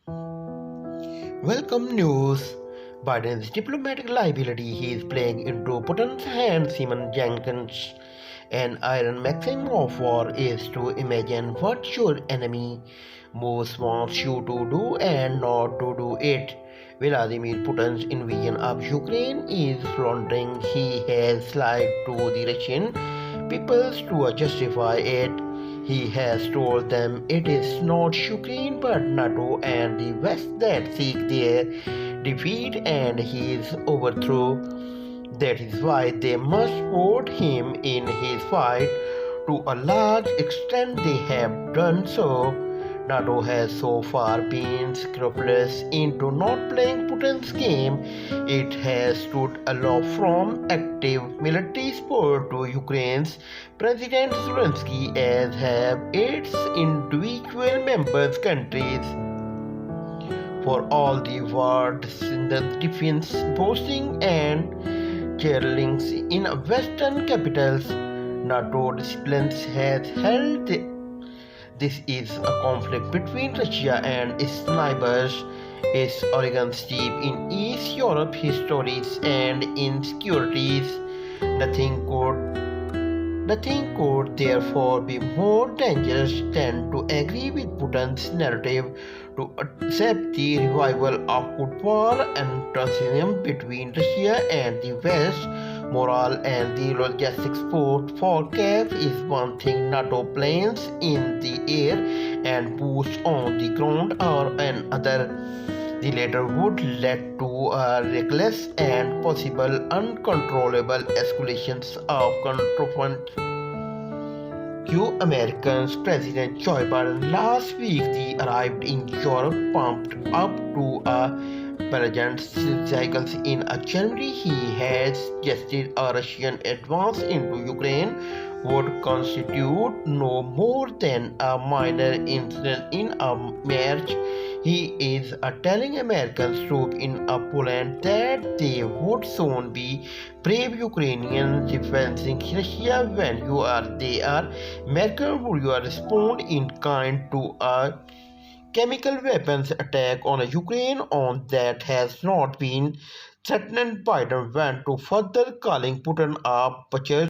Welcome news. Biden's diplomatic liability he is playing into Putin's hands. Jenkins. An iron maxim of war is to imagine what your enemy most wants you to do and not to do it. Vladimir Putin's invasion of Ukraine is floundering. He has lied to the Russian peoples to justify it. He has told them it is not Ukraine but Nato and the West that seek their defeat and his overthrow. That is why they must support him in his fight. To a large extent, they have done so. Nato has so far been scrupulous into not playing Putin's game. It has stood aloof from active military support to Ukraine's President Zelenskiy, as have its individual members countries. For all the wars in the defense, boasting and cheerleadings in Western capitals, NATO disciplines has held. This is a conflict between Russia and its neighbors. Its origins deep in East Europe histories and insecurities. Nothing could therefore be more dangerous than to agree with Putin's narrative, to accept the revival of good war and transition between Russia and the West. Moral and the logistic support for Kiev is one thing. NATO planes in the air and boosts on the ground are another. The latter would lead to a reckless and possible uncontrollable escalations of conflict. Americans President Joe Biden last week arrived in Europe pumped up to a brilliant cycles. In January, he had suggested a Russian advance into Ukraine would constitute no more than a minor incident in a march. He is telling American troops in Poland that they would soon be brave Ukrainians defending Russia when they are. America would respond in kind to a chemical weapons attack on Ukraine on that has not been threatened. Biden went to further calling Putin a butcher.